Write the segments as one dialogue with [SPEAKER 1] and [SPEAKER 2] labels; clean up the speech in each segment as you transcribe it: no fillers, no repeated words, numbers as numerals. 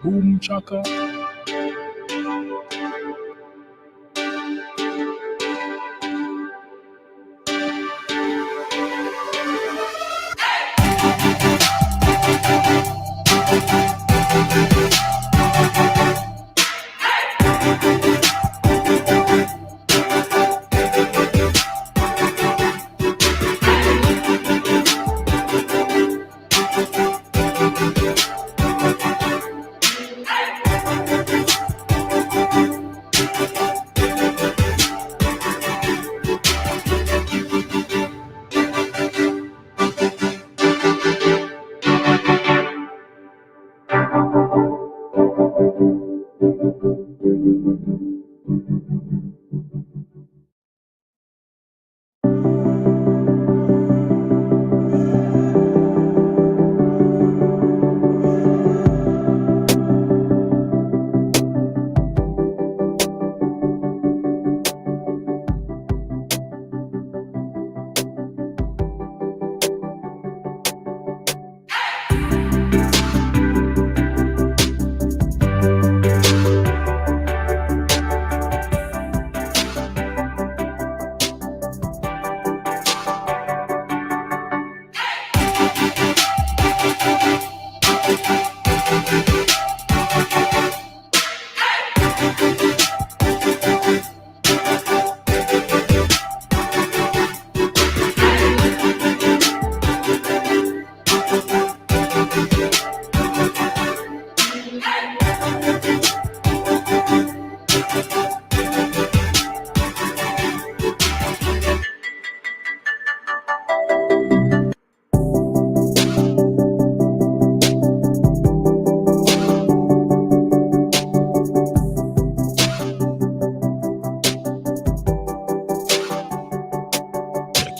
[SPEAKER 1] Boom chaka.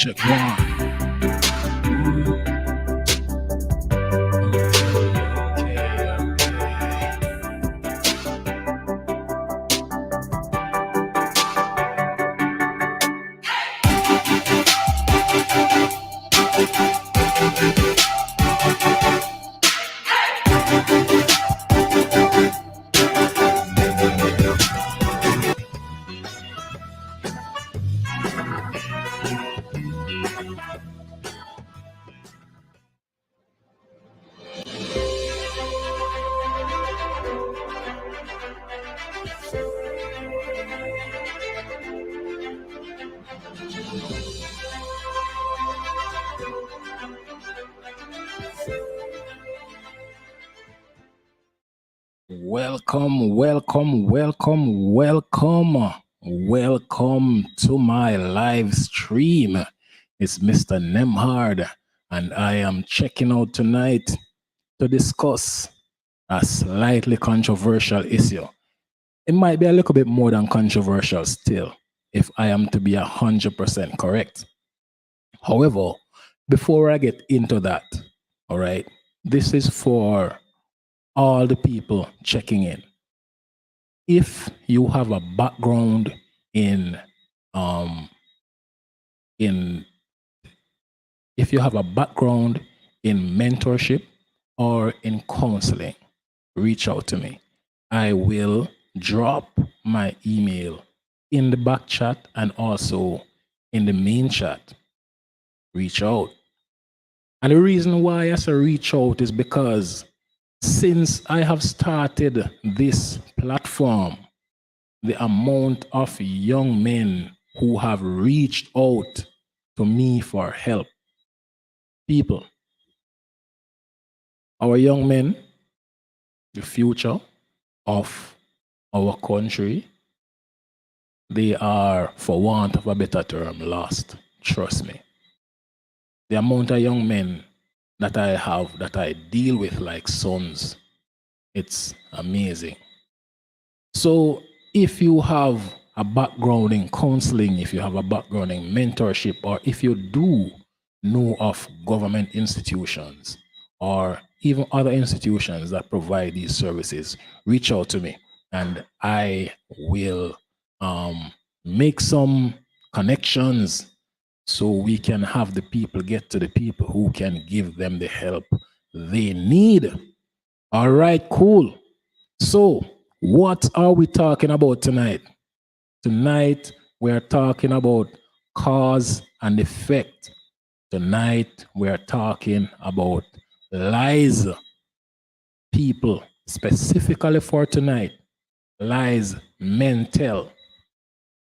[SPEAKER 1] Check one. Welcome to my live stream. It's Mr. Nemhard, and I am checking out tonight to discuss a slightly controversial issue. It might be a little bit more than controversial still, if I am to be 100% correct. However, before I get into that, all right, this is for all the people checking in. If you have a background in mentorship or in counseling, reach out to me. I will drop my email in the back chat and also in the main chat. Reach out. And the reason why I say reach out is because since I have started this platform, the amount of young men who have reached out to me for help. People, our young men, the future of our country, they are, for want of a better term, lost. Trust me. The amount of young men that I have, that I deal with like sons, it's amazing. So if you have a background in counseling, if you have a background in mentorship, or if you do know of government institutions or even other institutions that provide these services, reach out to me and I will make some connections so we can have the people get to the people who can give them the help they need. All right, cool. So, what are we talking about tonight? Tonight, we are talking about cause and effect. Tonight, we are talking about lies. People, specifically for tonight, lies men tell.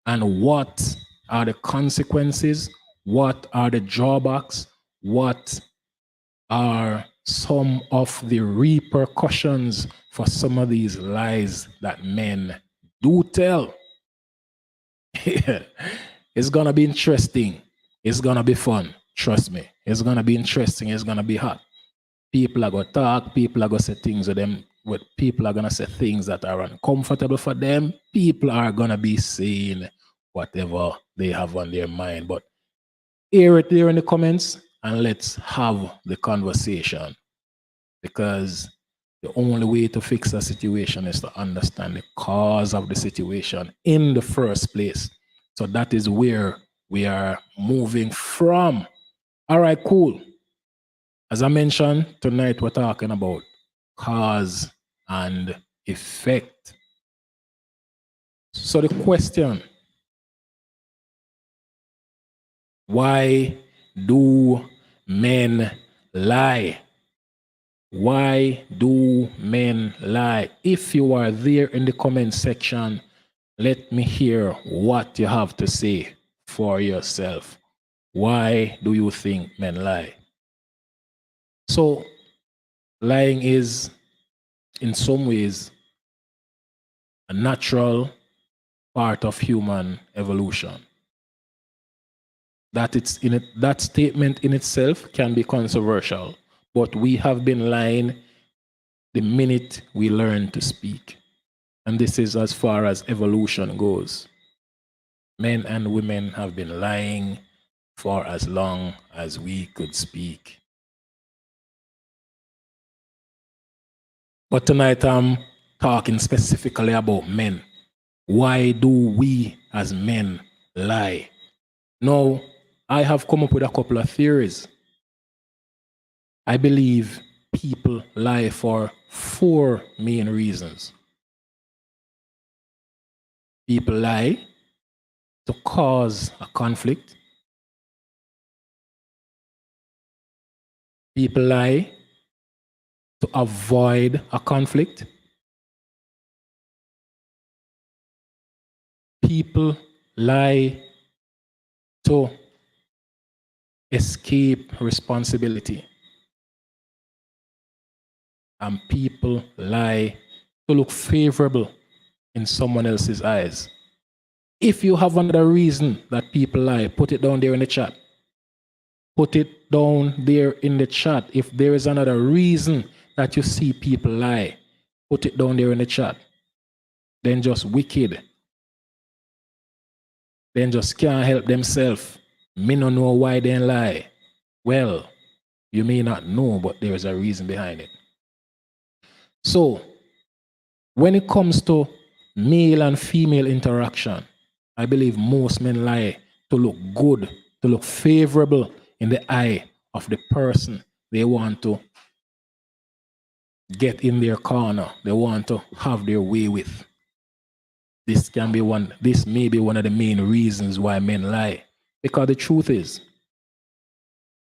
[SPEAKER 1] And what are the consequences? What are the drawbacks? What are some of the repercussions for some of these lies that men do tell? It's gonna be interesting. It's gonna be fun. Trust me. It's gonna be interesting. It's gonna be hot. People are gonna talk. People are gonna say things with them. People are gonna say things that are uncomfortable for them. People are gonna be saying whatever they have on their mind. But hear it there in the comments and let's have the conversation. Because the only way to fix a situation is to understand the cause of the situation in the first place. So that is where we are moving from. All right, cool. As I mentioned, tonight we're talking about cause and effect. So the question, why do men lie? Why do men lie? If you are there in the comment section, let me hear what you have to say for yourself. Why do you think men lie? So, lying is, in some ways, a natural part of human evolution. That statement in itself can be controversial, but we have been lying the minute we learn to speak. And this is as far as evolution goes. Men and women have been lying for as long as we could speak. But tonight I'm talking specifically about men. Why do we as men lie? Now, I have come up with a couple of theories. I believe people lie for 4 main reasons. People lie to cause a conflict. People lie to avoid a conflict. People lie to escape responsibility. And people lie to look favorable in someone else's eyes. If you have another reason that people lie, put it down there in the chat. Put it down there in the chat. If there is another reason that you see people lie, put it down there in the chat. Then just wicked. Then just can't help themselves. Me no know why they lie. Well, you may not know, but there is a reason behind it. So, when it comes to male and female interaction, I believe most men lie to look good, to look favorable in the eye of the person they want to get in their corner, they want to have their way with. This may be one of the main reasons why men lie. Because the truth is,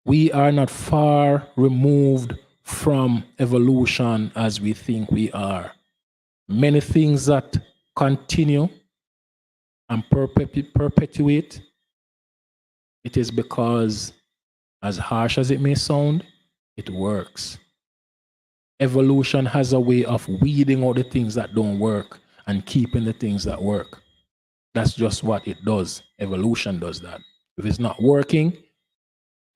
[SPEAKER 1] we are not far removed from evolution as we think we are. Many things that continue and perpetuate, it is because, as harsh as it may sound, it works. Evolution has a way of weeding out the things that don't work and keeping the things that work. That's just what it does. Evolution does that. If it's not working,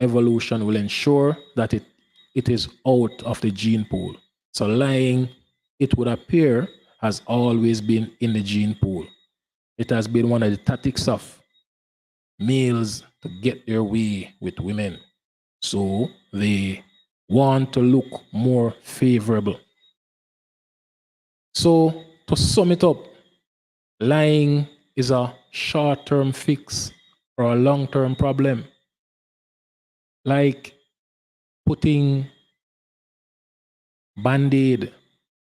[SPEAKER 1] evolution will ensure that it is out of the gene pool. So lying, it would appear, has always been in the gene pool. It has been one of the tactics of males to get their way with women. So they want to look more favorable. So to sum it up, lying is a short-term fix for a long-term problem. Like putting Band-Aid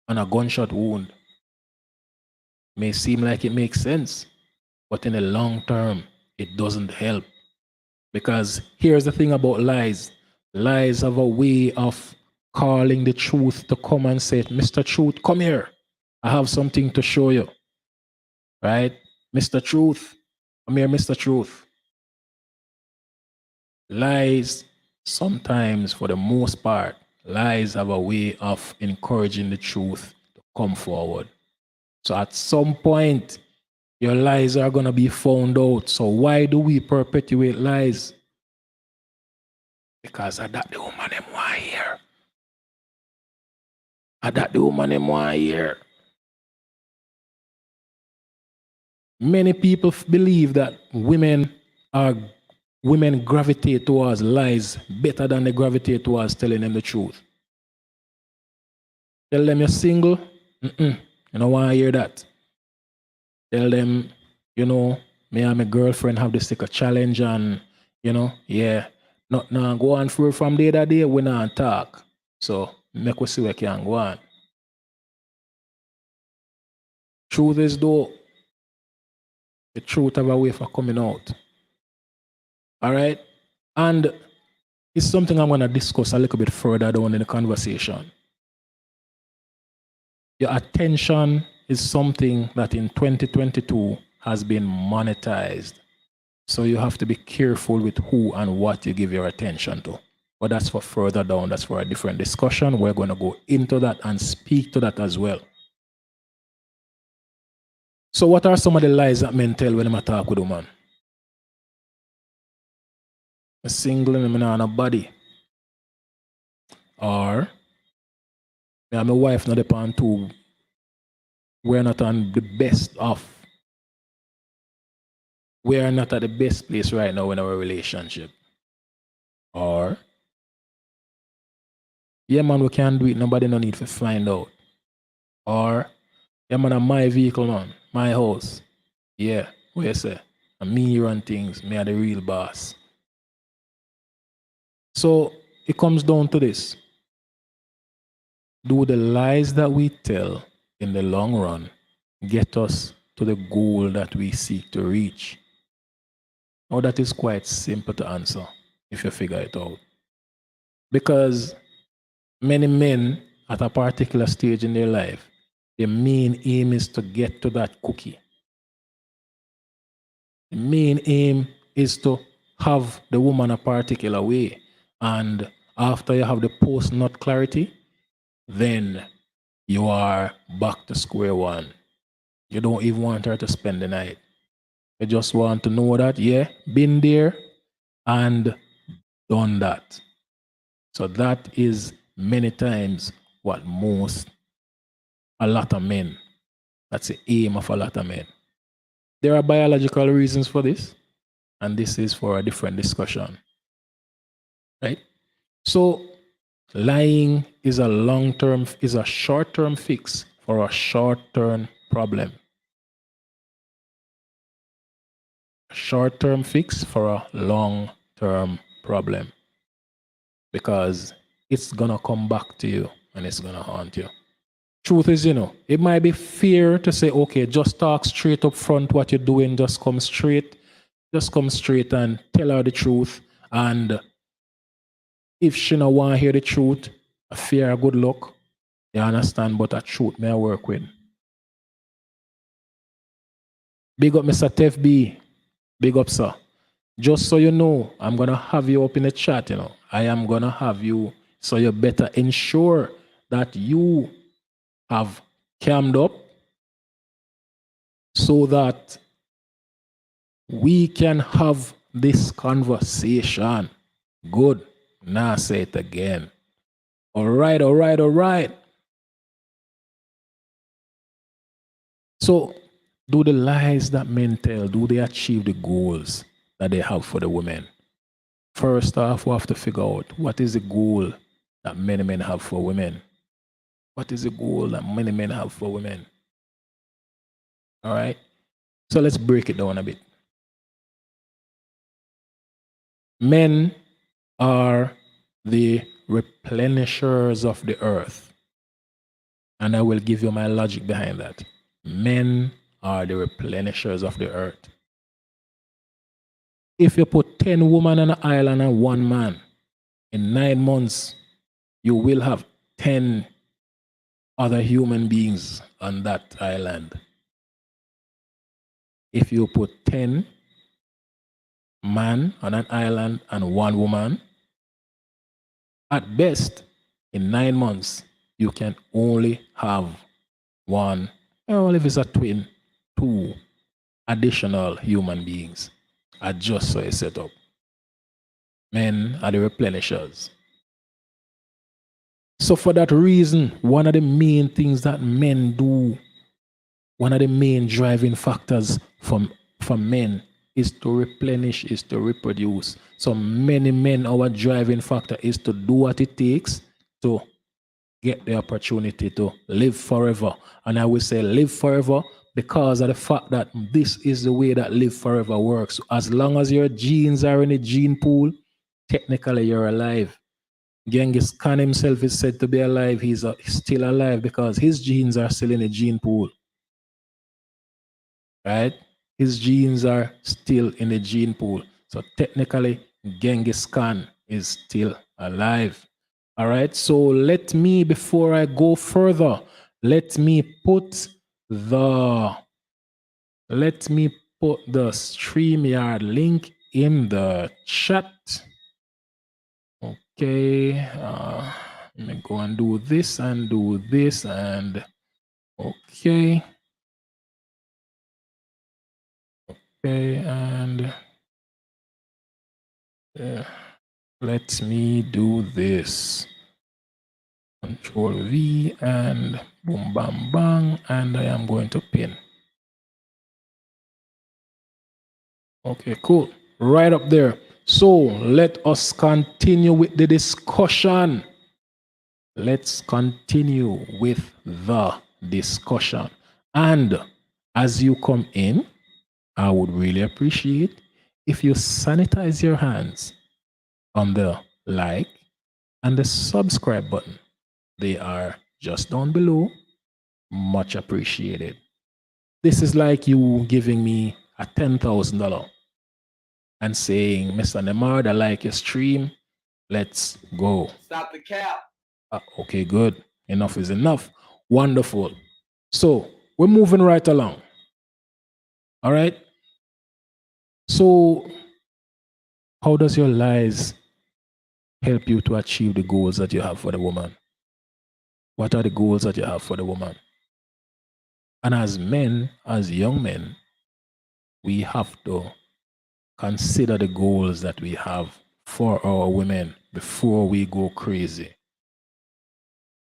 [SPEAKER 1] on a gunshot wound. May seem like it makes sense, but in the long term, it doesn't help. Because here's the thing about lies. Lies have a way of calling the truth to come and say, Mr. Truth, come here. I have something to show you. Right? Mr. Truth, come here, Mr. Truth. Lies, sometimes, for the most part, lies have a way of encouraging the truth to come forward. So at some point, your lies are going to be found out. So why do we perpetuate lies? Because I that the woman them want hear. I that the woman them want hear. Many people believe that women gravitate towards lies better than they gravitate towards telling them the truth. Tell them you're single. You don't want to hear that. Tell them, me and my girlfriend have this like a challenge and, yeah. Not now go on through from day to day, we not talk. So make we see where can go on. Truth is though, the truth have a way for coming out. All right? And it's something I'm going to discuss a little bit further down in the conversation. Your attention is something that in 2022 has been monetized. So you have to be careful with who and what you give your attention to. But that's for further down. That's for a different discussion. We're going to go into that and speak to that as well. So what are some of the lies that men tell when they talk with a woman? I'm single and I'm not a body. Or me and my wife not upon two. We're not on the best of. We are not at the best place right now in our relationship. Or, yeah man, we can't do it. Nobody no need to find out. Or, yeah man, my vehicle man, my house. Yeah, what you say? And me run things. Me are the real boss. So it comes down to this. Do the lies that we tell in the long run get us to the goal that we seek to reach? Now that is quite simple to answer if you figure it out. Because many men at a particular stage in their life, their main aim is to get to that cookie. The main aim is to have the woman a particular way. And after you have the post-nut clarity, then you are back to square one. You don't even want her to spend the night. You just want to know that, yeah, been there and done that. So that is many times what a lot of men, that's the aim of a lot of men. There are biological reasons for this, and this is for a different discussion. Right? So lying is a short-term fix for a short-term problem. A short-term fix for a long-term problem. Because it's gonna come back to you and it's gonna haunt you. Truth is, it might be fair to say, okay, just talk straight up front what you're doing, just come straight and tell her the truth. And if she don't want to hear the truth, a fair good luck. You understand, but a truth may I work with. Big up Mr. Tef B. Big up, sir. Just so you know, I'm gonna have you up in the chat, I am gonna have you, so you better ensure that you have cammed up so that we can have this conversation. Good. Now say it again. All right. So, do the lies that men tell, do they achieve the goals that they have for the women? First off, we have to figure out what is the goal that many men have for women. What is the goal that many men have for women? All right. So let's break it down a bit. Men are the replenishers of the earth. And I will give you my logic behind that. Men are the replenishers of the earth. If you put 10 women on an island and 1 man, in 9 months, you will have 10 other human beings on that island. If you put 10 men on an island and 1 woman, at best, in 9 months, you can only have 1, well, if it's a twin, 2 additional human beings. Just so it's set up. Men are the replenishers. So for that reason, one of the main things that men do, one of the main driving factors for men is to replenish, is to reproduce. So many men, our driving factor is to do what it takes to get the opportunity to live forever. And I will say live forever because of the fact that this is the way that live forever works. As long as your genes are in the gene pool, technically you're alive. Genghis Khan himself is said to be alive. He's still alive because his genes are still in the gene pool. Right? His genes are still in the gene pool. So technically, Genghis Khan is still alive. All right. So let me, before I go further, let me put the StreamYard link in the chat. Okay. Let me go and do this and do this and okay. Okay, and let me do this. Control V and boom, bam, bang, and I am going to pin. Okay, cool. Right up there. So let us continue with the discussion. Let's continue with the discussion. And as you come in, I would really appreciate if you sanitize your hands on the like and the subscribe button. They are just down below. Much appreciated. This is like you giving me a $10,000 and saying, Mr. Nemard, I like your stream. Let's go.
[SPEAKER 2] Stop the cap.
[SPEAKER 1] Okay, good. Enough is enough. Wonderful. So we're moving right along. All right. So how does your lies help you to achieve the goals that you have for the woman? What are the goals that you have for the woman? And as men, as young men, we have to consider the goals that we have for our women before we go crazy.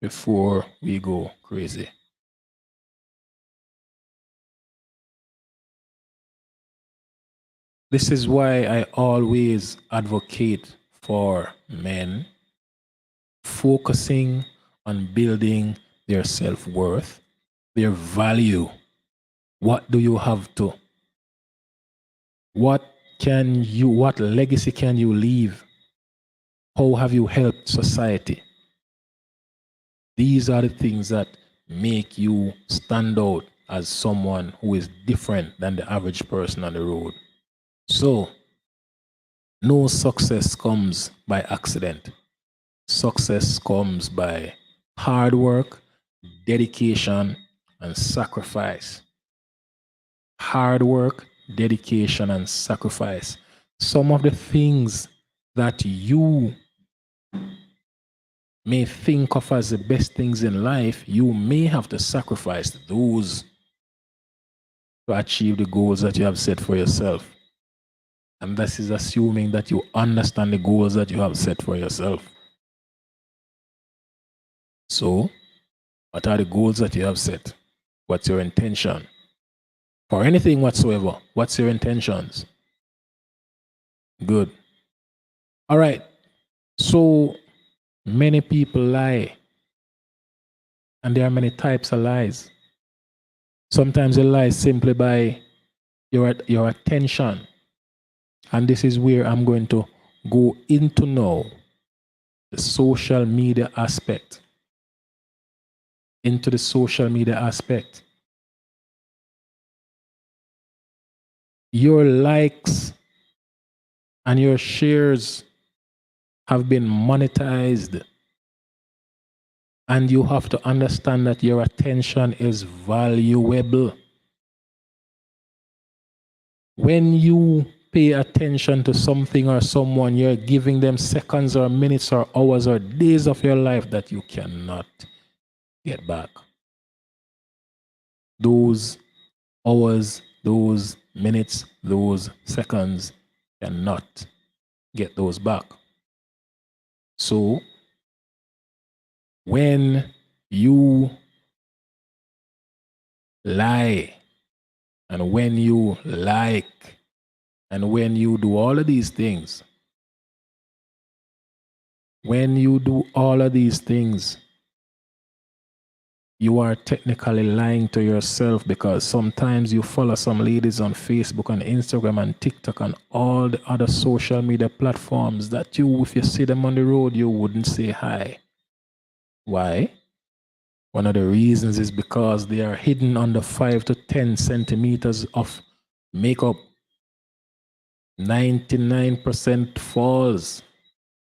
[SPEAKER 1] Before we go crazy. This is why I always advocate for men focusing on building their self-worth, their value. What do you have to? What legacy can you leave? How have you helped society? These are the things that make you stand out as someone who is different than the average person on the road. So, no success comes by accident. Success comes by hard work, dedication, and sacrifice. Hard work, dedication, and sacrifice. Some of the things that you may think of as the best things in life, you may have to sacrifice those to achieve the goals that you have set for yourself. And this is assuming that you understand the goals that you have set for yourself. So, what are the goals that you have set? What's your intention? For anything whatsoever, what's your intentions? Good. All right. So, many people lie. And there are many types of lies. Sometimes they lie simply by your attention. And this is where I'm going to go into now the social media aspect. Into the social media aspect. Your likes and your shares have been monetized. And you have to understand that your attention is valuable. When you pay attention to something or someone, you're giving them seconds or minutes or hours or days of your life that you cannot get back. Those hours, those minutes, those seconds cannot get those back. So when you lie and when you like and when you do all of these things, when you do all of these things, you are technically lying to yourself, because sometimes you follow some ladies on Facebook and Instagram and TikTok and all the other social media platforms that you, if you see them on the road, you wouldn't say hi. Why? One of the reasons is because they are hidden under 5 to 10 centimeters of makeup. 99% falls.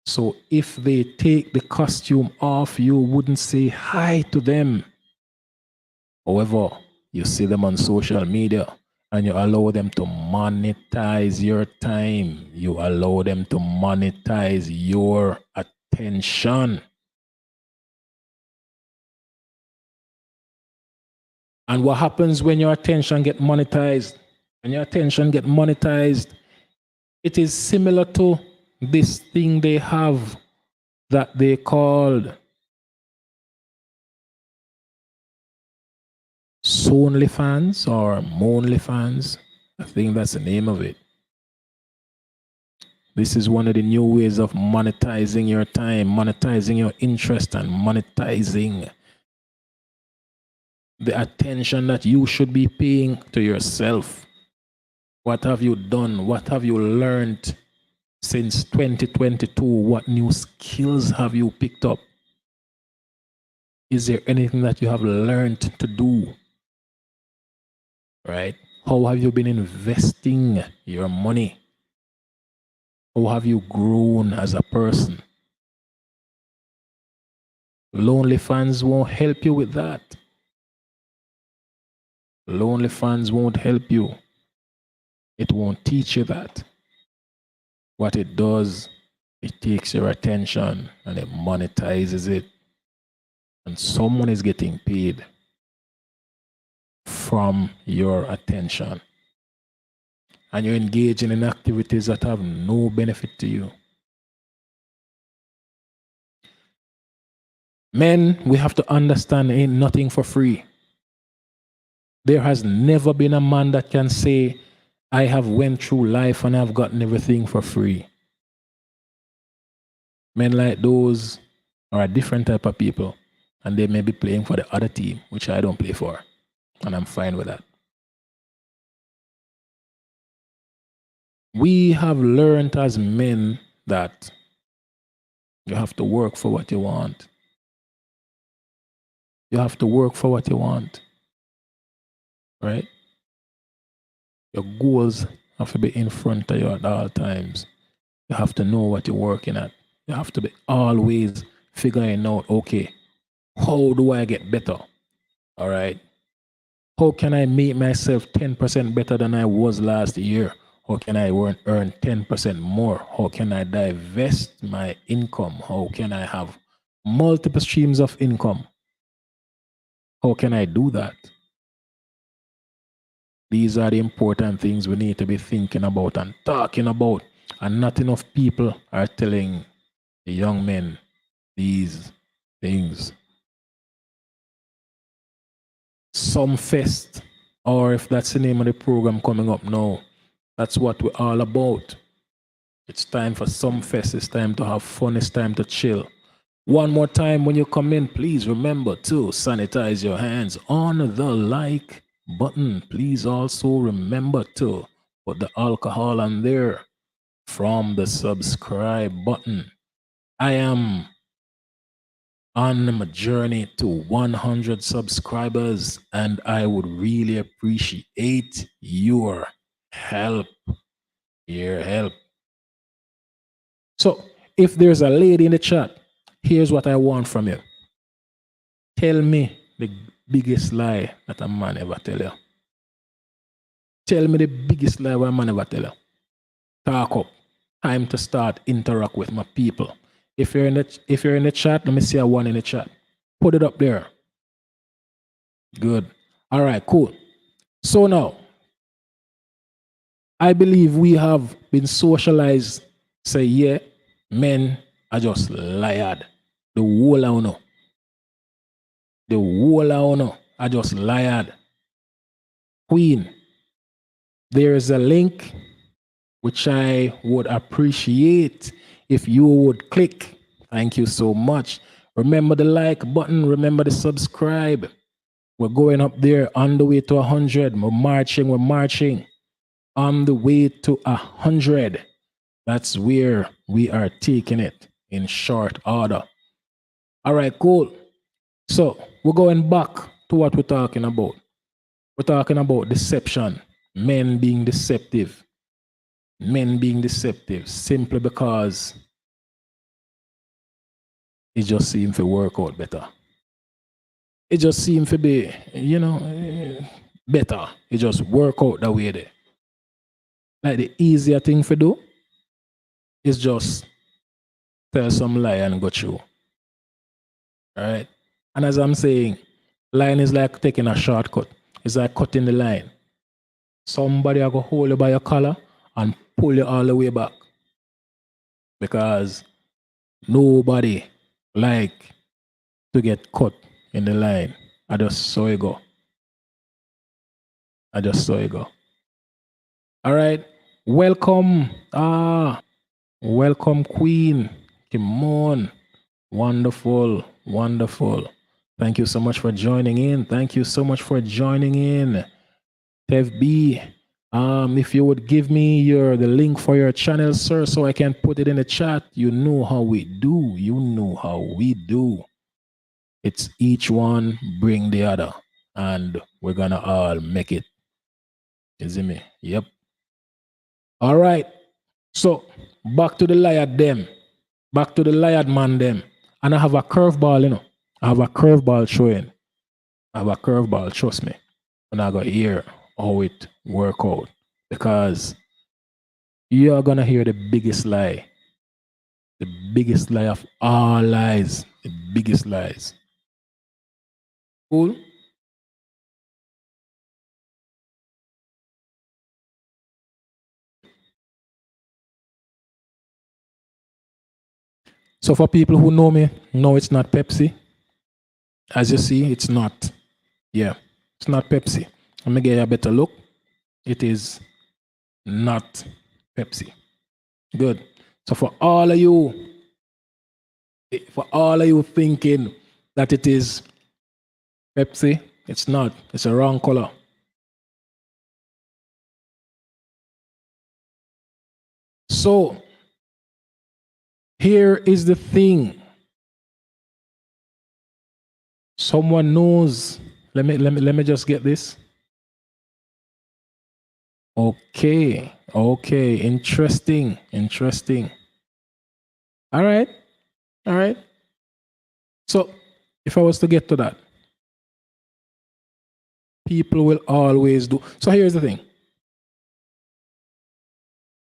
[SPEAKER 1] So if they take the costume off, you wouldn't say hi to them. However, you see them on social media and you allow them to monetize your time. You allow them to monetize your attention. And what happens when your attention get monetized? When your attention get monetized, it is similar to this thing they have that they called Sonly fans or Monly fans. I think that's the name of it. This is one of the new ways of monetizing your time, monetizing your interest, and monetizing the attention that you should be paying to yourself. What have you done? What have you learned since 2022? What new skills have you picked up? Is there anything that you have learned to do? Right? How have you been investing your money? How have you grown as a person? Lonely fans won't help you with that. Lonely fans won't help you. It won't teach you that. What it does, it takes your attention and it monetizes it. And someone is getting paid from your attention. And you're engaging in activities that have no benefit to you. Men, we have to understand ain't nothing for free. There has never been a man that can say, I have went through life and I've gotten everything for free. Men like those are a different type of people, and they may be playing for the other team, which I don't play for, and I'm fine with that. We have learned as men that you have to work for what you want. You have to work for what you want, right? Your goals have to be in front of you at all times. You have to know what you're working at. You have to be always figuring out, okay, how do I get better? All right. How can I make myself 10% better than I was last year? How can I earn 10% more? How can I divest my income? How can I have multiple streams of income? How can I do that? These are the important things we need to be thinking about and talking about. And not enough people are telling the young men these things. Some Fest, or if that's the name of the program coming up now, that's what we're all about. It's time for some Fest. It's time to have fun. It's time to chill. One more time, when you come in, please remember to sanitize your hands on the like button. Please also remember to put the alcohol on there from the subscribe button. I am on my journey to 100 subscribers, and I would really appreciate your Help. Here, help. So if there's a lady in the chat, here's what I want from you. Tell me the biggest lie that a man ever tell you. Tell me the biggest lie that a man ever tell you. Talk up. Time to start interact with my people. If you're in the chat, let me see a one in the chat. Put it up there. Good. All right, cool. So now, I believe we have been socialized. Say, yeah, men are just lied. The whole I know. The whole I know are just lied. Queen, there is a link which I would appreciate if you would click. Thank you so much. Remember the like button. Remember the subscribe. We're going up there on the way to 100. We're marching on the way to 100. That's where we are taking it in short order. All right, cool. So we're going back to what we're talking about. We're talking about deception, men being deceptive. Men being deceptive simply because it just seems to work out better. It just seems to be, better. It just work out that way there. Like the easier thing to do is just tell some lie and go through. All right. And as I'm saying, line is like taking a shortcut. It's like cutting the line. Somebody will go hold you by your collar and pull you all the way back. Because nobody like to get cut in the line. I just saw it go. All right. Welcome. Welcome, Queen. Come on. Wonderful. Thank you so much for joining in. Tev B, if you would give me the link for your channel, sir, so I can put it in the chat. You know how we do. It's each one bring the other, and we're gonna all make it. You see me? Yep. All right. So back to the liar them. Back to the liar man them. And I have a curveball, I have a curveball showing. Trust me. And I got hear how it work out. Because you're gonna hear the biggest lie. The biggest lie of all lies. The biggest lies. Cool? So for people who know me, no, it's not Pepsi. As you see, it's not. Yeah, it's not Pepsi. Let me get you a better look. It is not Pepsi. Good. So for all of you thinking that it is Pepsi, it's not. It's a wrong color. So here is the thing. Someone knows. Let me just get this. Okay. Interesting. All right. So if I was to get to that, people will always do. So here's the thing.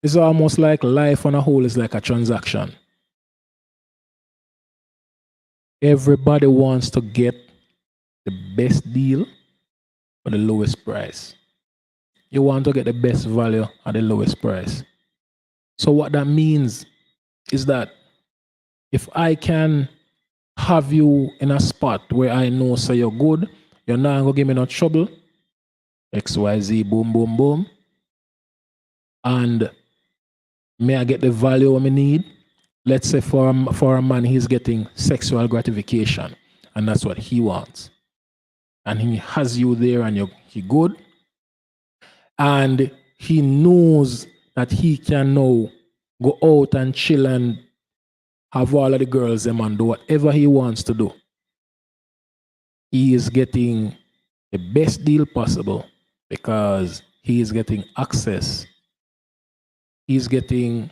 [SPEAKER 1] It's almost like life on a whole is like a transaction. Everybody wants to get the best deal for the lowest price. You want to get the best value at the lowest price. So what that means is that if I can have you in a spot where I know so you're good, you're not going to give me no trouble, XYZ, boom, boom, boom, and may I get the value I need? Let's say for a man, he's getting sexual gratification, and that's what he wants. And he has you there and he good. And he knows that he can now go out and chill and have all of the girls them and do whatever he wants to do. He is getting the best deal possible because he is getting access. He's getting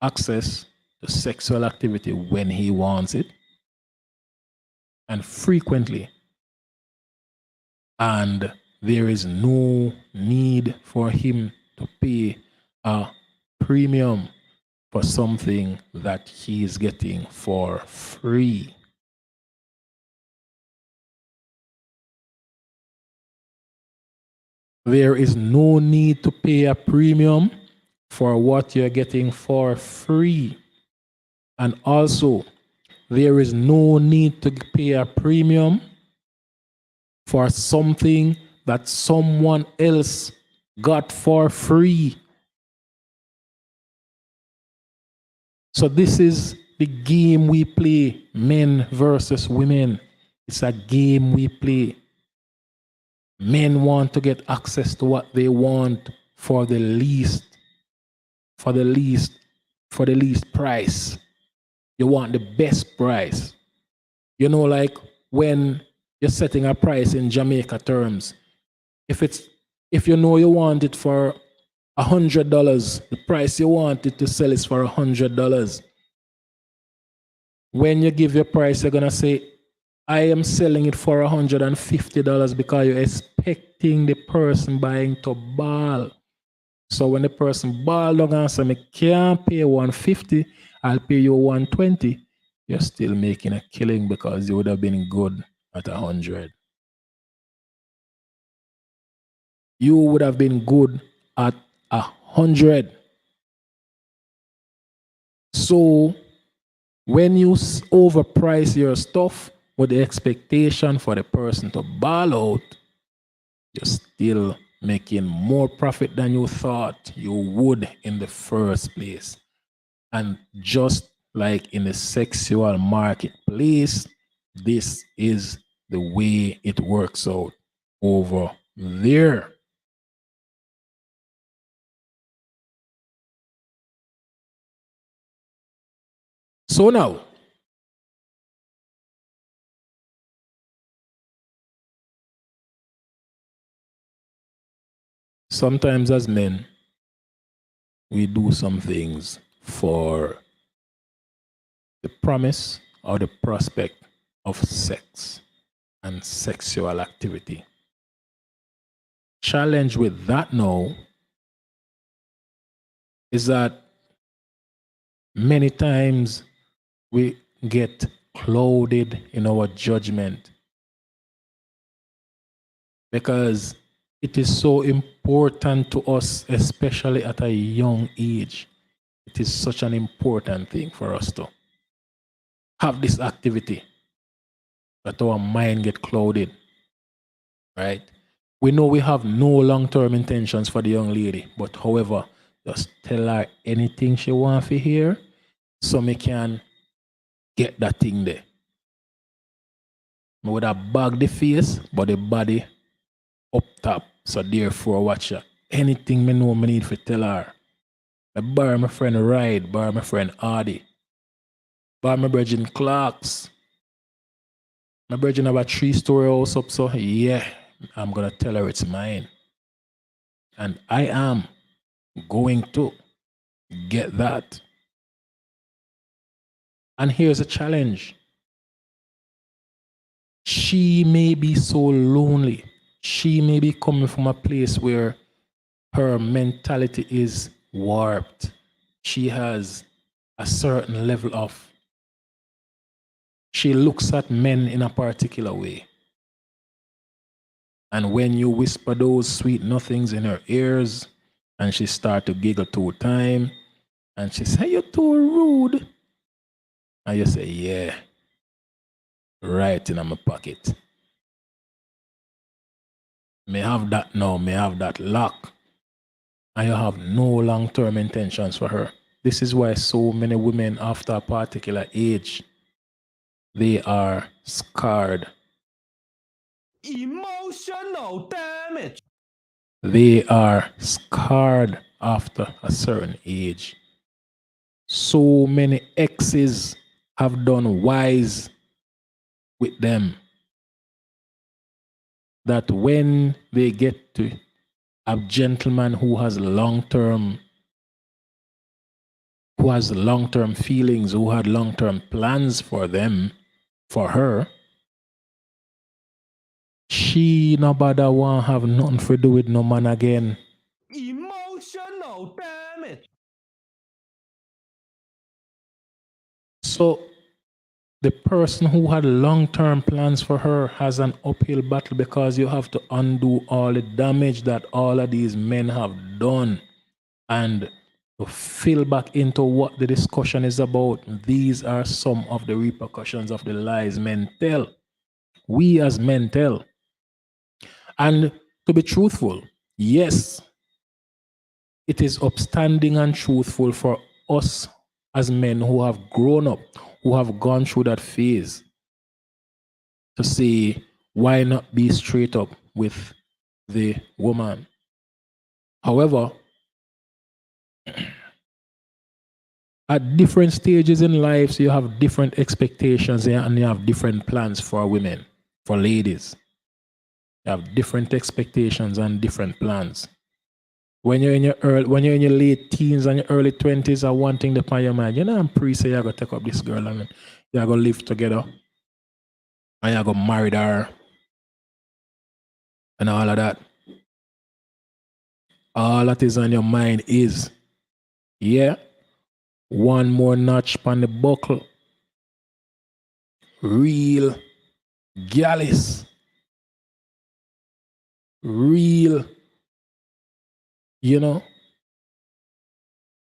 [SPEAKER 1] access to sexual activity when he wants it and frequently. And there is no need for him to pay a premium for something that he is getting for free. There is no need to pay a premium for what you're getting for free. And also, there is no need to pay a premium for something that someone else got for free. So this is the game we play, men versus women. It's a game we play. Men want to get access to what they want for the least price. You want the best price. You know, like when you're setting a price in Jamaica terms, if you know you want it for $100, the price you want it to sell is for $100. When you give your price, you're gonna say, I am selling it for $150 because you're expecting the person buying to ball. So when the person ball down and say, I can't pay $150, I'll pay you $120, you're still making a killing because you would have been good at $100. You would have been good at $100. So when you overprice your stuff with the expectation for the person to ball out, you're still making more profit than you thought you would in the first place. And just like in the sexual marketplace, this is the way it works out over there. So now, sometimes as men, we do some things for the promise or the prospect of sex and sexual activity. Challenge with that now is that many times we get clouded in our judgment because it is so important to us, especially at a young age. It is such an important thing for us to have this activity that our mind get clouded, right? We know we have no long-term intentions for the young lady, but however, just tell her anything she wants to hear so me can get that thing there. I would have bag the face, but the body up top. So therefore, watch her. Anything me know me need to tell her. I borrow my friend Ride, borrow my friend Hardy, borrow my virgin Clarks. My virgin have a 3-story house up, so yeah, I'm gonna tell her it's mine. And I am going to get that. And here's a challenge. She may be so lonely. She may be coming from a place where her mentality is warped. She has a certain level of, she looks at men in a particular way. And when you whisper those sweet nothings in her ears, and she start to giggle 2 times, and she say, you're too rude. And you say, yeah, right in my pocket. May have that now, may have that lock. And you have no long-term intentions for her. This is why so many women after a particular age, they are scarred. Emotional damage. They are scarred after a certain age. So many exes have done wise with them that when they get to a gentleman who has long-term feelings, who had long-term plans for them, for her, she nobody want have nothing to do with no man again.
[SPEAKER 2] Emotional damage.
[SPEAKER 1] So the person who had long-term plans for her has an uphill battle because you have to undo all the damage that all of these men have done. And to fill back into what the discussion is about, these are some of the repercussions of the lies men tell. We as men tell. And to be truthful, yes, it is upstanding and truthful for us as men who have grown up, who have gone through that phase, to say, why not be straight up with the woman? However, at different stages in life, so you have different expectations and you have different plans for women, for ladies. You have different expectations and different plans. When you're in your late teens and your early 20s, are one thing upon your mind. You know, I'm pretty say you're gonna take up this girl and you're gonna live together and you're gonna marry her and all of that. All that is on your mind is, yeah, one more notch on the buckle. Real gallus. Real, you know,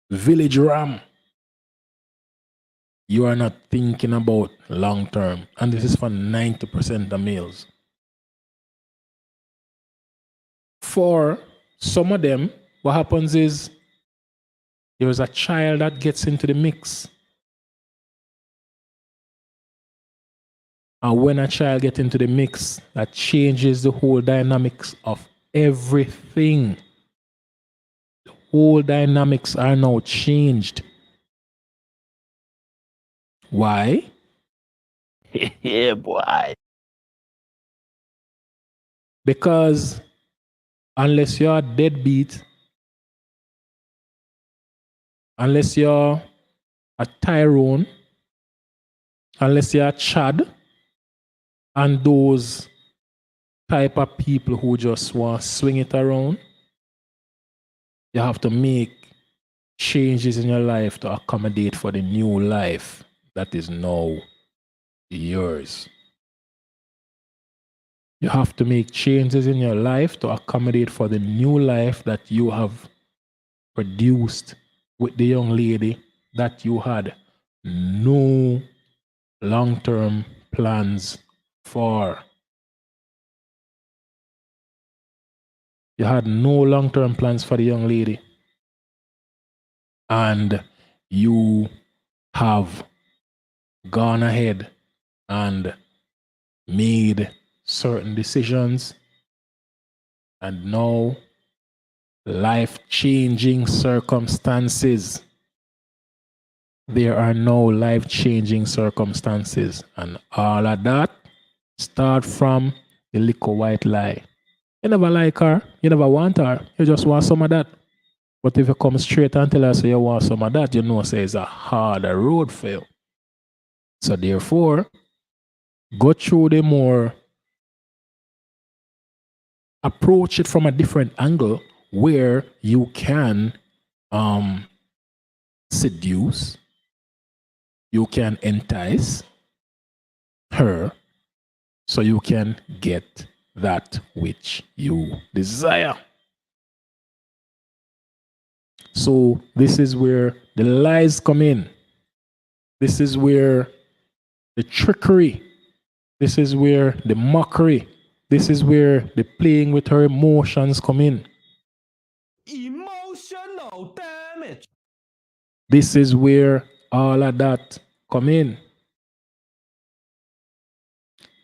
[SPEAKER 1] village ram. You are not thinking about long term. And this is for 90% of males. For some of them, what happens is there's a child that gets into the mix. And when a child gets into the mix, that changes the whole dynamics of everything. The whole dynamics are now changed. Why?
[SPEAKER 2] Yeah, boy.
[SPEAKER 1] Because unless you're a deadbeat, unless you're a Tyrone, unless you're a Chad, and those type of people who just want to swing it around, you have to make changes in your life to accommodate for the new life that is now yours. You have to make changes in your life to accommodate for the new life that you have produced with the young lady that you had no long-term plans for. You had no long-term plans for the young lady. And you have gone ahead and made certain decisions, and now life-changing circumstances. There are no life-changing circumstances, and all of that start from the little white lie. You never like her, you never want her, you just want some of that. But if you come straight and tell her so you want some of that, you know say it's a harder road for you. So therefore, go through the more, approach it from a different angle where you can seduce, you can entice her, so you can get that which you desire. So this is where the lies come in. This is where the trickery, this is where the mockery, this is where the playing with her emotions come in.
[SPEAKER 2] Emotional damage.
[SPEAKER 1] This is where all of that come in.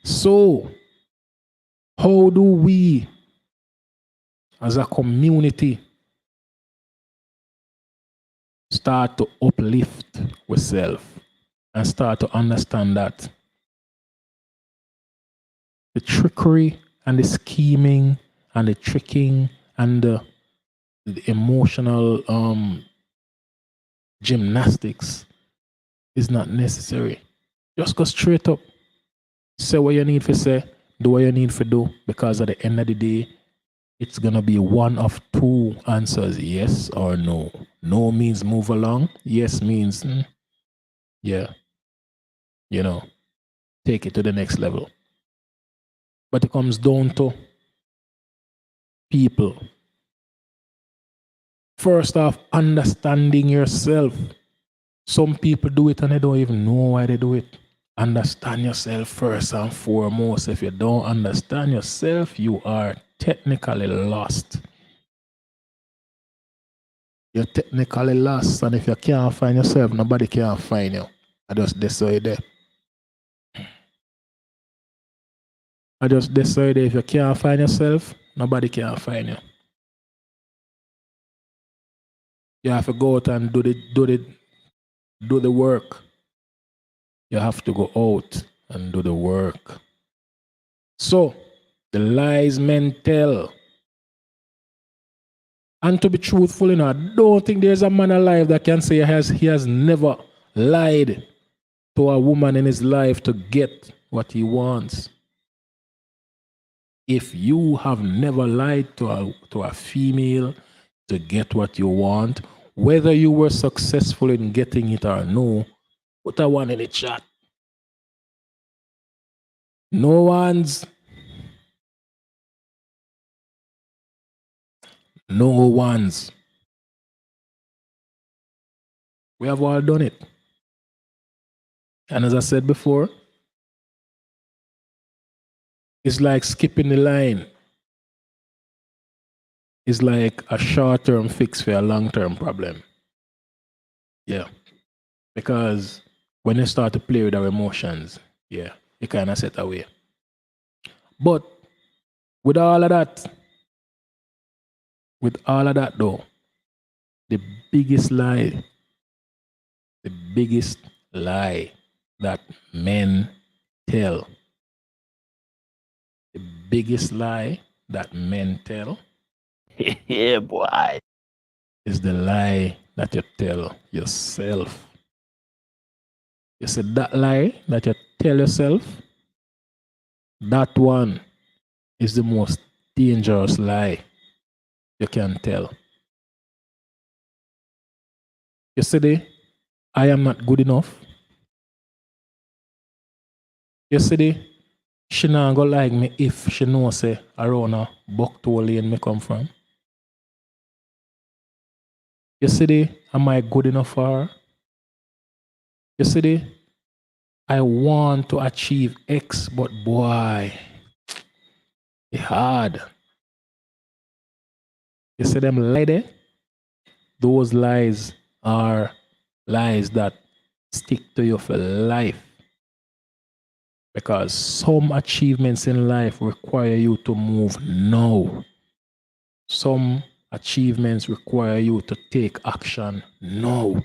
[SPEAKER 1] So, how do we, as a community, start to uplift ourselves and start to understand that the trickery and the scheming and the tricking and the emotional gymnastics is not necessary. Just go straight up. Say what you need to say, do what you need to do, because at the end of the day, it's going to be one of two answers, yes or no. No means move along. Yes means, yeah, you know, take it to the next level. But it comes down to people. First off, understanding yourself. Some people do it and they don't even know why they do it. Understand yourself first and foremost. If you don't understand yourself, you are technically lost. You're technically lost, and if you can't find yourself, nobody can find you. I just decide there. If you can't find yourself, nobody can find you. You have to go out and do the work. You have to go out and do the work. So, the lies men tell. And to be truthful, I don't think there's a man alive that can say he has never lied to a woman in his life to get what he wants. If you have never lied to a female to get what you want, whether you were successful in getting it or no, put a one in the chat. No one's. We have all done it. And as I said before, it's like skipping the line. It's like a short-term fix for a long-term problem. Yeah. Because when you start to play with our emotions, yeah, you kind of set away. But with all of that though, the biggest lie that men tell,
[SPEAKER 2] Yeah, boy.
[SPEAKER 1] is the lie that you tell yourself. You said that lie that you tell yourself, that one is the most dangerous lie you can tell. Yesterday, I am not good enough. Yesterday, she not go like me if she know say around a buck-toe lane me come from. Yesterday, am I good enough for her? Yesterday, I want to achieve X, but boy, it's hard. You see them lie there? Those lies are lies that stick to you for life. Because some achievements in life require you to move now. Some achievements require you to take action now.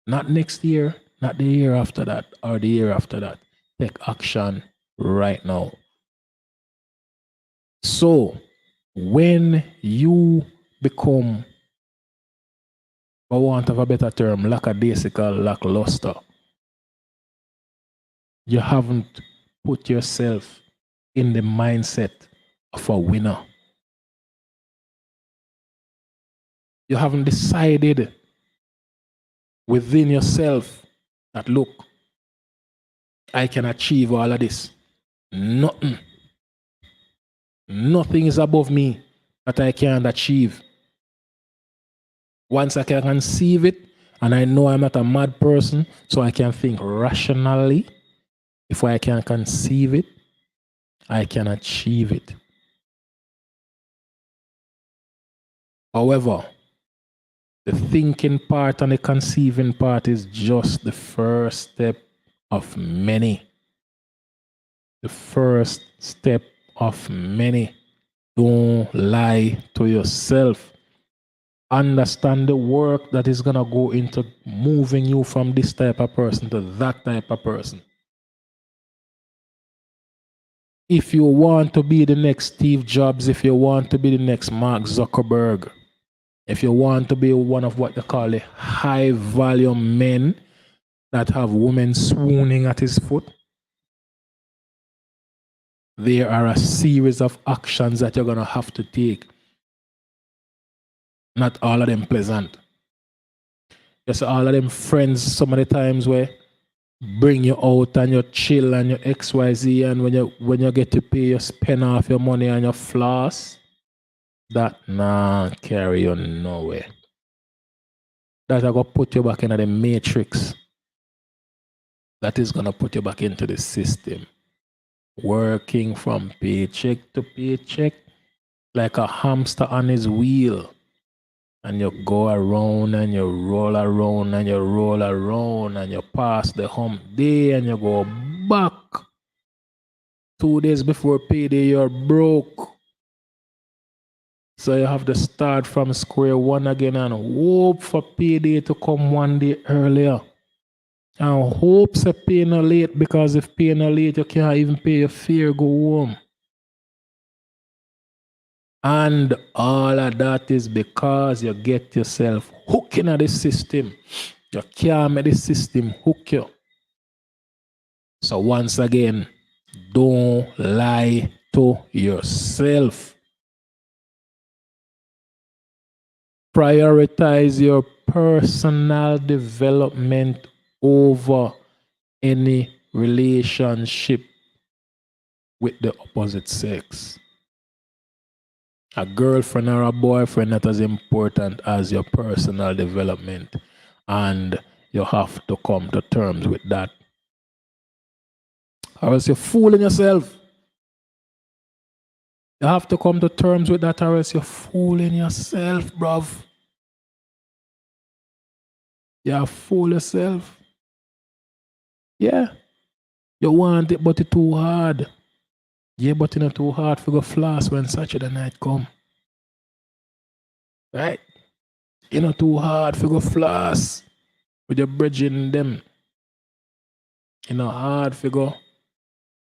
[SPEAKER 1] Not next year, not the year after that, or the year after that. Take action right now. So, when you become, for want of a better term, lackadaisical, lackluster, you haven't put yourself in the mindset of a winner. You haven't decided within yourself that, look, I can achieve all of this. Nothing is above me that I can't achieve. Once I can conceive it, and I know I'm not a mad person, so I can think rationally. If I can conceive it, I can achieve it. However, the thinking part and the conceiving part is just the first step of many. The first step of many. Don't lie to yourself. Understand the work that is going to go into moving you from this type of person to that type of person. If you want to be the next Steve Jobs, if you want to be the next Mark Zuckerberg, if you want to be one of what they call the high value men that have women swooning at his foot, there are a series of actions that you're going to have to take. Not all of them pleasant. Just all of them friends, some of the times where bring you out and you chill and you XYZ, and when you get to pay, you spend off your money and your floss. That carry you nowhere. That are going to put you back into the matrix. That is going to put you back into the system. Working from paycheck to paycheck like a hamster on his wheel. And you go around and you roll around and you roll around and you pass the hump day and you go back. 2 days before payday, you're broke. So you have to start from square one again and hope for payday to come 1 day earlier. And hope to pay no late, because if pay no late, you can't even pay your fare, go home. And all of that is because you get yourself hooking at the system. You can't make the system hook you. So once again, don't lie to yourself. Prioritize your personal development over any relationship with the opposite sex. A girlfriend or a boyfriend not as important as your personal development, and you have to come to terms with that, or else you're fooling yourself. You have to come to terms with that, or else you're fooling yourself, bruv. You fool yourself. Yeah. You want it, but it's too hard. Yeah, but it's not too hard for go floss when Saturday night come. Right? It's not too hard for go floss with your brethren them. It's not hard for go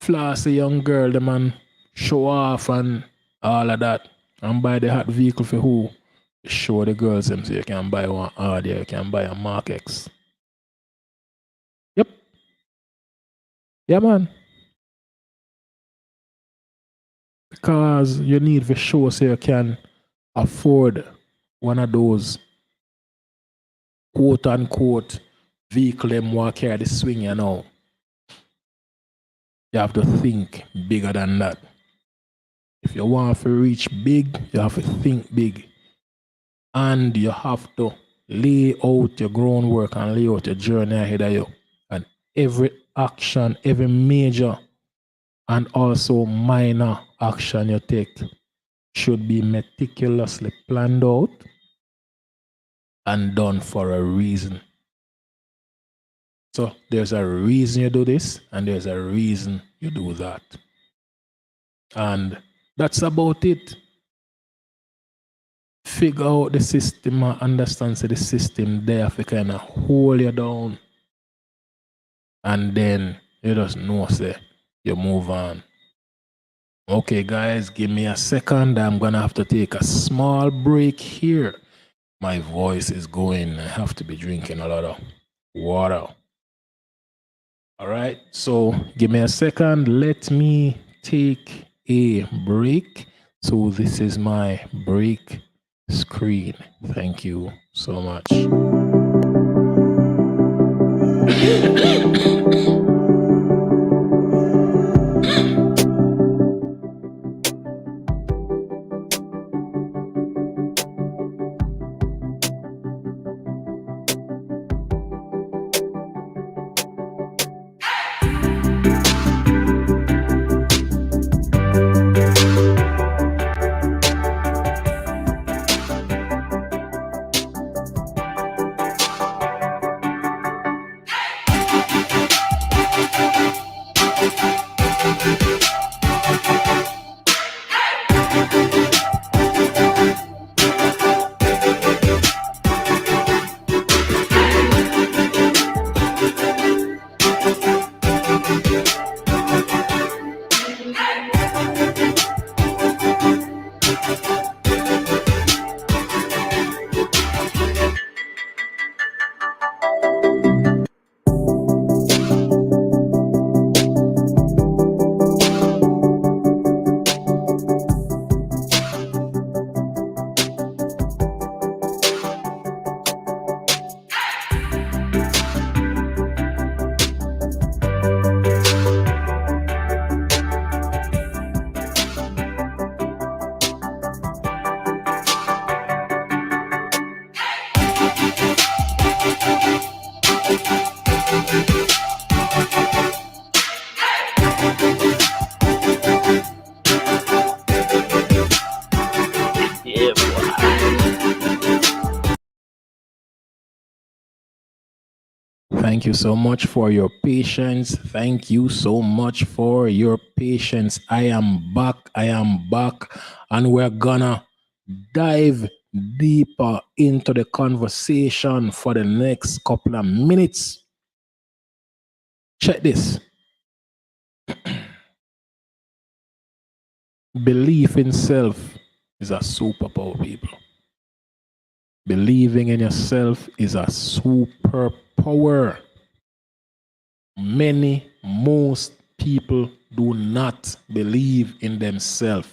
[SPEAKER 1] floss a young girl them and show off and all of that. And buy the hot vehicle for who? Show the girls them so you can buy one Audi, you can buy a Mark X. Yep. Yeah, man. Because you need to show so you can afford one of those quote unquote vehicle them walk carry the swing, you know. You have to think bigger than that. If you want to reach big, you have to think big. And you have to lay out your groundwork and lay out your journey ahead of you. And every action, every major and also minor action you take should be meticulously planned out and done for a reason. So there's a reason you do this, and there's a reason you do that. And that's about it. Figure out the system and understand the system there to kind of hold you down. And then you just know, say, you move on. Okay, guys, give me a second. I'm going to have to take a small break here. My voice is going. I have to be drinking a lot of water. All right, so give me a second. Let me take a break. So this is my break screen. Thank you so much.
[SPEAKER 2] Yeah, boy.
[SPEAKER 1] Thank you so much for your patience. Thank you so much for your patience. I am back. And we're gonna dive deeper into the conversation for the next couple of minutes. Check this. Belief in self is a superpower, people. Believing in yourself is a superpower. Most people do not believe in themselves.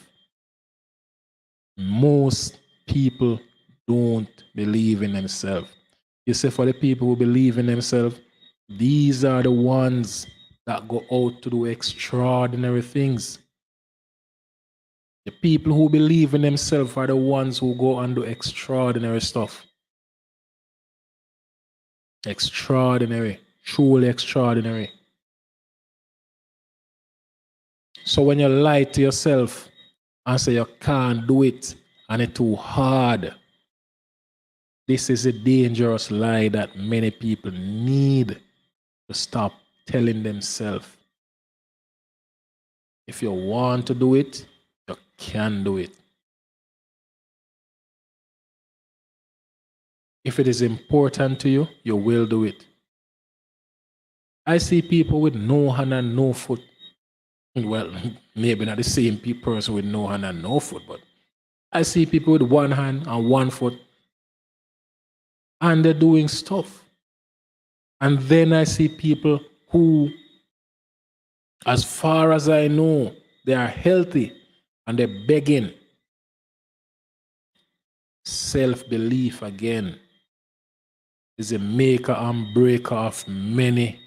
[SPEAKER 1] Most people don't believe in themselves. You see, for the people who believe in themselves, these are the ones that go out to do extraordinary things. The people who believe in themselves are the ones who go and do extraordinary stuff. Extraordinary, truly extraordinary. So when you lie to yourself and say you can't do it and it's too hard, this is a dangerous lie that many people need to stop telling themselves. If you want to do it, you can do it. If it is important to you, you will do it. I see people with no hand and no foot. Well, maybe not the same person with no hand and no foot, but I see people with one hand and one foot and they're doing stuff. And then I see people who, as far as I know, they are healthy and they're begging. Self-belief, again, is a maker and breaker of many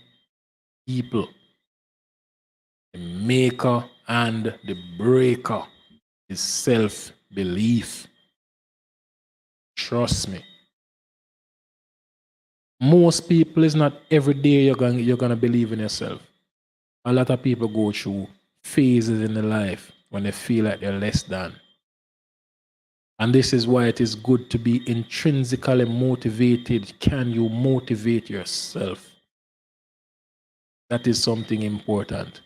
[SPEAKER 1] people. The maker and the breaker is self-belief. Trust me. Most people, is not every day you're gonna believe in yourself. A lot of people go through phases in their life when they feel like they're less than. And this is why it is good to be intrinsically motivated. Can you motivate yourself? That is something important.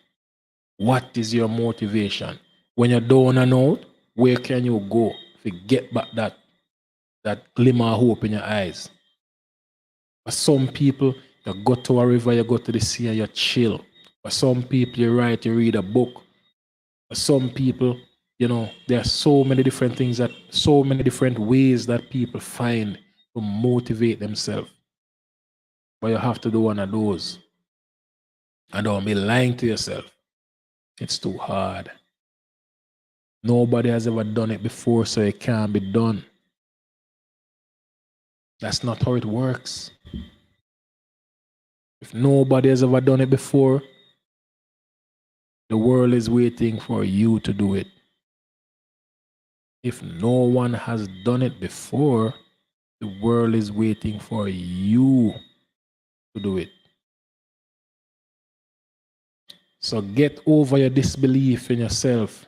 [SPEAKER 1] What is your motivation? When you're down and out, where can you go to get back that glimmer of hope in your eyes? For some people, you go to a river, you go to the sea, and you chill. For some people, you write, you read a book. For some people, there are so many different things so many different ways that people find to motivate themselves. But you have to do one of those. And don't be lying to yourself. It's too hard. Nobody has ever done it before, so it can't be done. That's not how it works. If nobody has ever done it before, the world is waiting for you to do it. If no one has done it before, the world is waiting for you to do it. So get over your disbelief in yourself.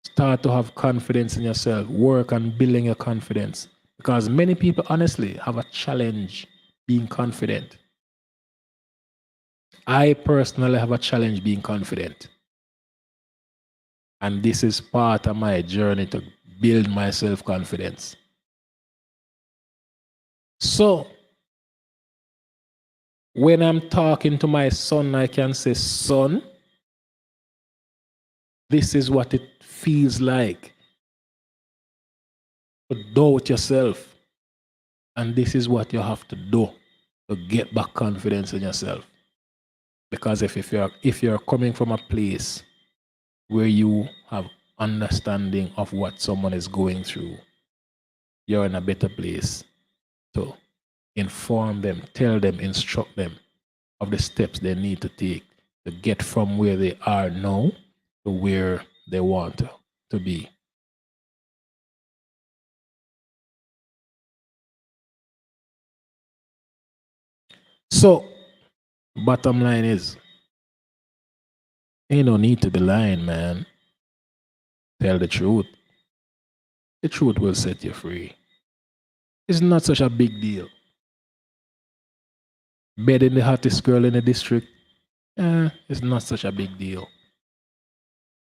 [SPEAKER 1] Start to have confidence in yourself. Work on building your confidence. Because many people, honestly, have a challenge being confident. I personally have a challenge being confident. And this is part of my journey to build my self-confidence. So, when I'm talking to my son, I can say, son, this is what it feels like to doubt yourself. And this is what you have to do to get back confidence in yourself. Because if you're coming from a place where you have understanding of what someone is going through, you're in a better place to inform them, tell them, instruct them of the steps they need to take to get from where they are now to where they want to be. So, bottom line is, ain't no need to be lying, man. Tell the truth. the truth will set you free. It's not such a big deal. Bedding the hottest girl in the district, it's not such a big deal.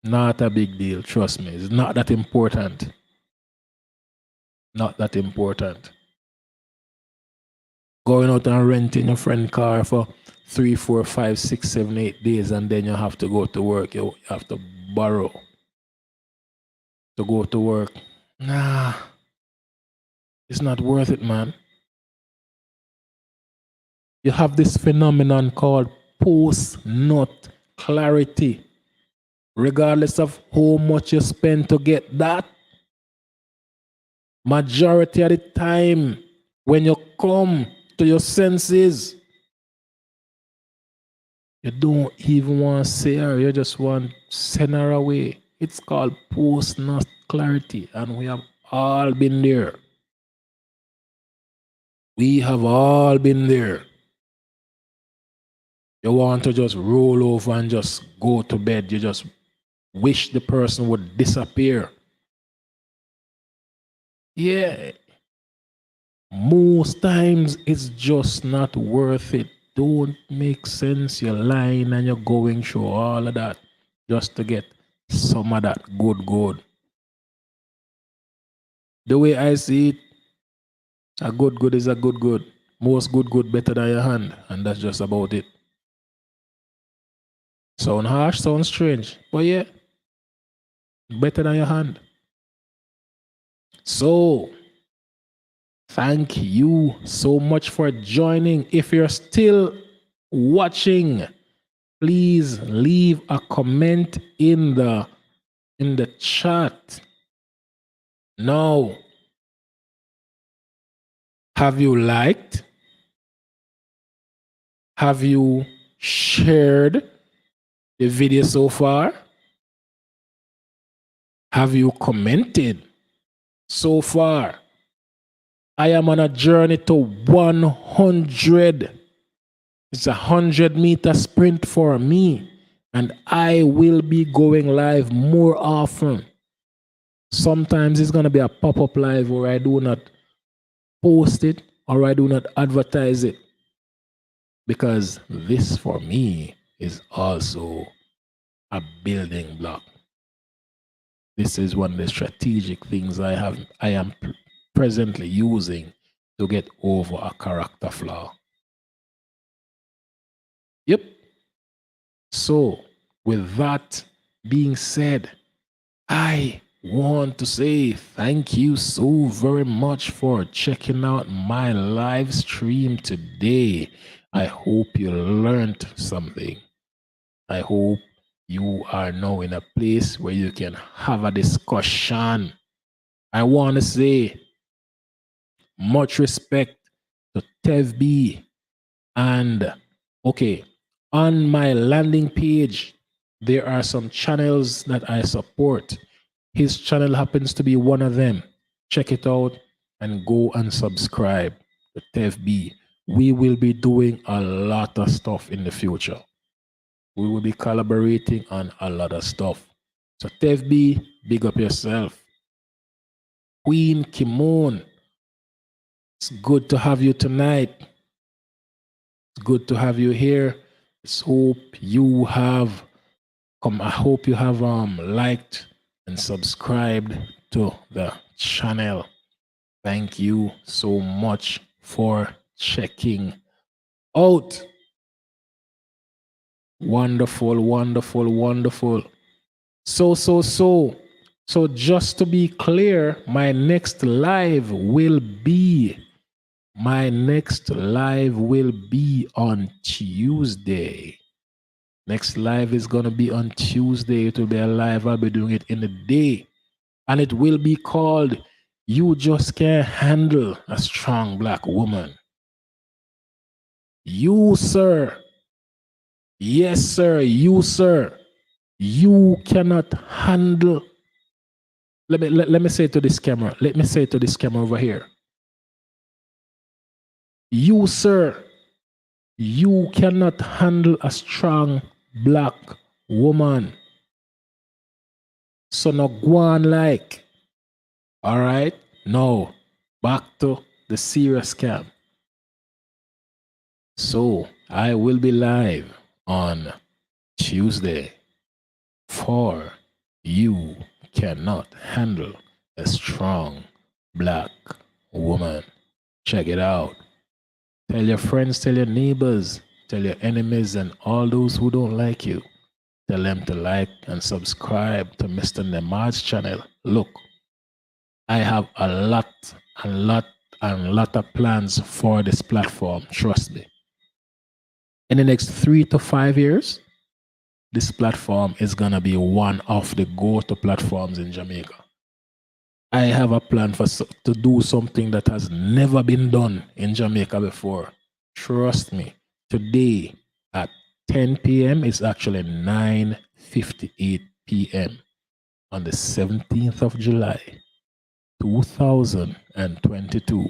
[SPEAKER 1] Not a big deal, trust me. It's not that important. Not that important. Going out and renting your friend car for 3, 4, 5, 6, 7, 8 days, and then you have to go to work. You have to borrow to go to work. Nah, it's not worth it, man. You have this phenomenon called post-nut clarity. Regardless of how much you spend to get that, majority of the time when you come to your senses, you don't even want to say her, you just want to send her away. It's called post-nut clarity, and we have all been there. We have all been there. You want to just roll over and just go to bed. You just wish the person would disappear. Yeah. Most times it's just not worth it. Don't make sense. You're lying and you're going through all of that just to get some of that good. The way I see it, a good is a good. Most good better than your hand. And that's just about it. Sound harsh, sound strange. But yeah, better than your hand. So, thank you so much for joining. If you're still watching, please leave a comment in the chat. Now, have you liked? Have you shared the video so far? Have you commented so far? I am on a journey to 100. It's a 100-meter sprint for me, and I will be going live more often. Sometimes it's going to be a pop-up live where I do not post it or I do not advertise it, because this for me is also a building block. This is one of the strategic things I am presently using to get over a character flaw. Yep. So, with that being said, I want to say thank you so very much for checking out my live stream today. I hope you learned something. I hope you are now in a place where you can have a discussion. I want to say much respect to Tev B. And okay, on my landing page, there are some channels that I support. His channel happens to be one of them. Check it out and go and subscribe to Tev B. We will be doing a lot of stuff in the future. We will be collaborating on a lot of stuff. So Tev B, big up yourself. Queen Kimon, it's good to have you tonight. It's good to have you here. I hope you have liked and subscribed to the channel. Thank you so much for checking out. Wonderful. So just to be clear, my next live will be on Tuesday. Next live is going to be on Tuesday. It will be a live. I'll be doing it in the day. And it will be called You Just Can't Handle a Strong Black Woman. You, sir. Yes, sir. You, sir. You cannot handle. Let me say it to this camera. Let me say it to this camera over here. You, sir. You cannot handle a strong black woman. So no go on like All right. Now, back to the serious scam. So, I will be live on Tuesday for You Cannot Handle a Strong Black Woman. Check it out. Tell your friends, tell your neighbors, tell your enemies, and all those who don't like you. Tell them to like and subscribe to Mr. Nemad's channel. Look, I have a lot of plans for this platform. Trust me. In the next 3 to 5 years, this platform is gonna be one of the go-to platforms in Jamaica. I have a plan to do something that has never been done in Jamaica before. Trust me. Today at 10 p.m. is actually 9:58 p.m. on the 17th of July, 2022.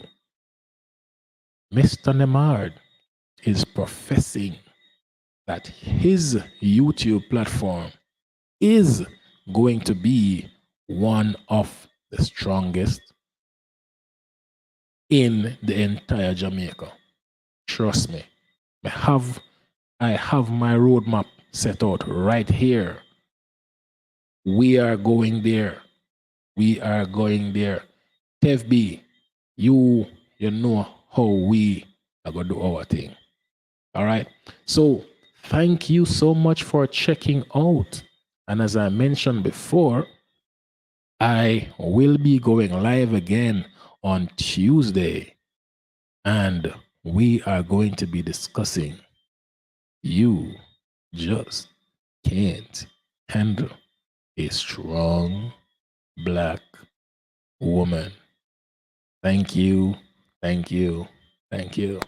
[SPEAKER 1] Mr. Nemard is professing that his YouTube platform is going to be one of the strongest in the entire Jamaica. Trust me. I have my roadmap set out right here. We are going there. We are going there. TFB, you know how we are going to do our thing. All right. So thank you so much for checking out. And as I mentioned before, I will be going live again on Tuesday. And we are going to be discussing You Just Can't Handle a Strong Black Woman. Thank you. Thank you. Thank you.